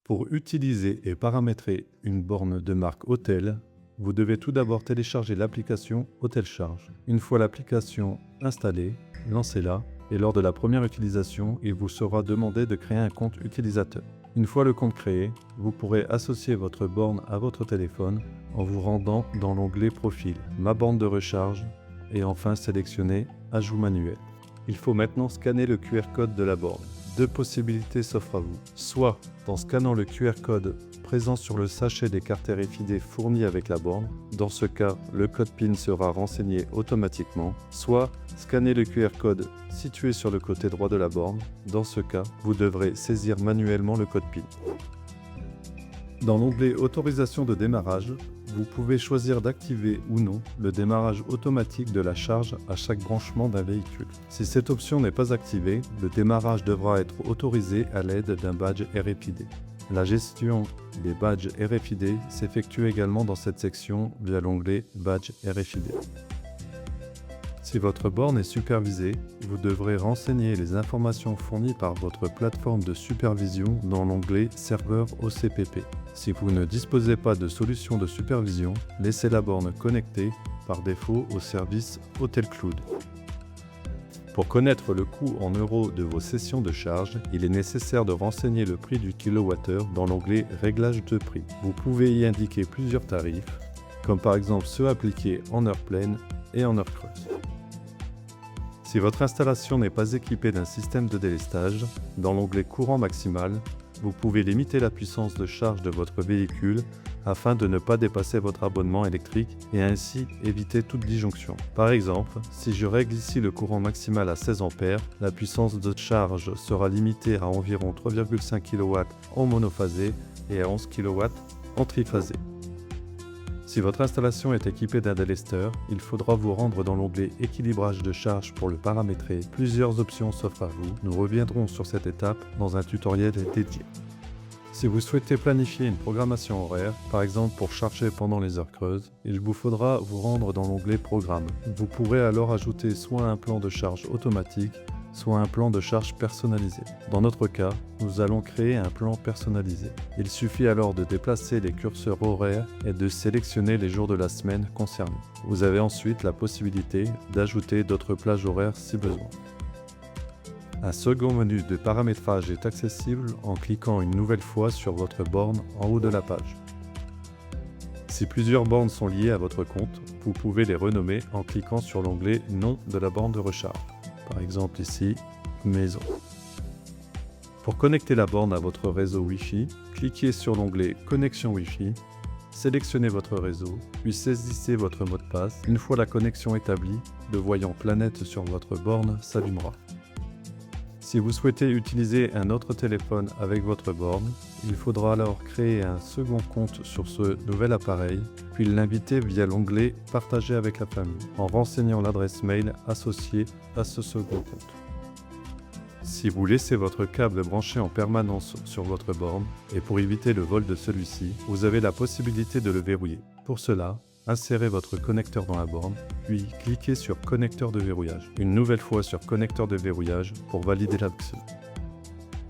Pour utiliser et paramétrer une borne de marque Hotel, vous devez tout d'abord télécharger l'application Hotel Charge. Une fois l'application installée, lancez-la et lors de la première utilisation, il vous sera demandé de créer un compte utilisateur. Une fois le compte créé, vous pourrez associer votre borne à votre téléphone en vous rendant dans l'onglet Profil, Ma borne de recharge et enfin sélectionner Ajout manuel. Il faut maintenant scanner le QR code de la borne. Deux possibilités s'offrent à vous. Soit en scannant le QR code présent sur le sachet des cartes RFID fournies avec la borne. Dans ce cas, le code PIN sera renseigné automatiquement. Soit scanner le QR code situé sur le côté droit de la borne. Dans ce cas, vous devrez saisir manuellement le code PIN. Dans l'onglet Autorisation de démarrage, vous pouvez choisir d'activer ou non le démarrage automatique de la charge à chaque branchement d'un véhicule. Si cette option n'est pas activée, le démarrage devra être autorisé à l'aide d'un badge RFID. La gestion des badges RFID s'effectue également dans cette section via l'onglet Badge RFID. Si votre borne est supervisée, vous devrez renseigner les informations fournies par votre plateforme de supervision dans l'onglet Serveur OCPP. Si vous ne disposez pas de solution de supervision, laissez la borne connectée par défaut au service Hotel Cloud. Pour connaître le coût en euros de vos sessions de charge, il est nécessaire de renseigner le prix du kilowattheure dans l'onglet Réglages de prix. Vous pouvez y indiquer plusieurs tarifs, comme par exemple ceux appliqués en heure pleine et en heure creuse. Si votre installation n'est pas équipée d'un système de délestage, dans l'onglet Courant maximal, vous pouvez limiter la puissance de charge de votre véhicule afin de ne pas dépasser votre abonnement électrique et ainsi éviter toute disjonction. Par exemple, si je règle ici le courant maximal à 16 A, la puissance de charge sera limitée à environ 3,5 kW en monophasé et à 11 kW en triphasé. Si votre installation est équipée d'un délesteur, il faudra vous rendre dans l'onglet Équilibrage de charge pour le paramétrer. Plusieurs options s'offrent à vous. Nous reviendrons sur cette étape dans un tutoriel dédié. Si vous souhaitez planifier une programmation horaire, par exemple pour charger pendant les heures creuses, il vous faudra vous rendre dans l'onglet Programme. Vous pourrez alors ajouter soit un plan de charge automatique, soit un plan de charge personnalisé. Dans notre cas, nous allons créer un plan personnalisé. Il suffit alors de déplacer les curseurs horaires et de sélectionner les jours de la semaine concernés. Vous avez ensuite la possibilité d'ajouter d'autres plages horaires si besoin. Un second menu de paramétrage est accessible en cliquant une nouvelle fois sur votre borne en haut de la page. Si plusieurs bornes sont liées à votre compte, vous pouvez les renommer en cliquant sur l'onglet Nom de la borne de recharge. Par exemple ici, Maison. Pour connecter la borne à votre réseau Wi-Fi, cliquez sur l'onglet Connexion Wi-Fi, sélectionnez votre réseau, puis saisissez votre mot de passe. Une fois la connexion établie, le voyant planète sur votre borne s'allumera. Si vous souhaitez utiliser un autre téléphone avec votre borne, il faudra alors créer un second compte sur ce nouvel appareil, puis l'inviter via l'onglet Partager avec la famille, en renseignant l'adresse mail associée à ce second compte. Si vous laissez votre câble branché en permanence sur votre borne, et pour éviter le vol de celui-ci, vous avez la possibilité de le verrouiller. Pour cela, insérez votre connecteur dans la borne, puis cliquez sur Connecteur de verrouillage. Une nouvelle fois sur Connecteur de verrouillage pour valider l'accès.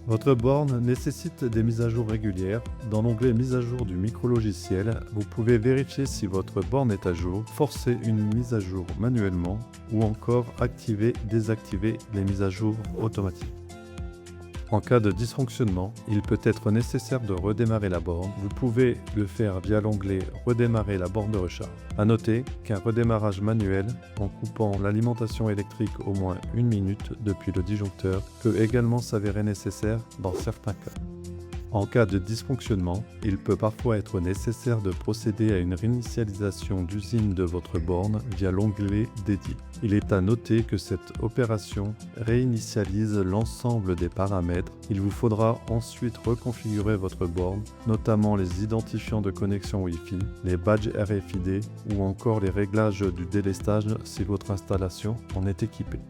Votre borne nécessite des mises à jour régulières. Dans l'onglet Mise à jour du micro-logiciel, vous pouvez vérifier si votre borne est à jour, forcer une mise à jour manuellement ou encore activer/désactiver les mises à jour automatiques. En cas de dysfonctionnement, il peut être nécessaire de redémarrer la borne. Vous pouvez le faire via l'onglet Redémarrer la borne de recharge. À noter qu'un redémarrage manuel, en coupant l'alimentation électrique au moins 1 minute depuis le disjoncteur, peut également s'avérer nécessaire dans certains cas. En cas de dysfonctionnement, il peut parfois être nécessaire de procéder à une réinitialisation d'usine de votre borne via l'onglet dédié. Il est à noter que cette opération réinitialise l'ensemble des paramètres. Il vous faudra ensuite reconfigurer votre borne, notamment les identifiants de connexion Wi-Fi, les badges RFID ou encore les réglages du délestage si votre installation en est équipée.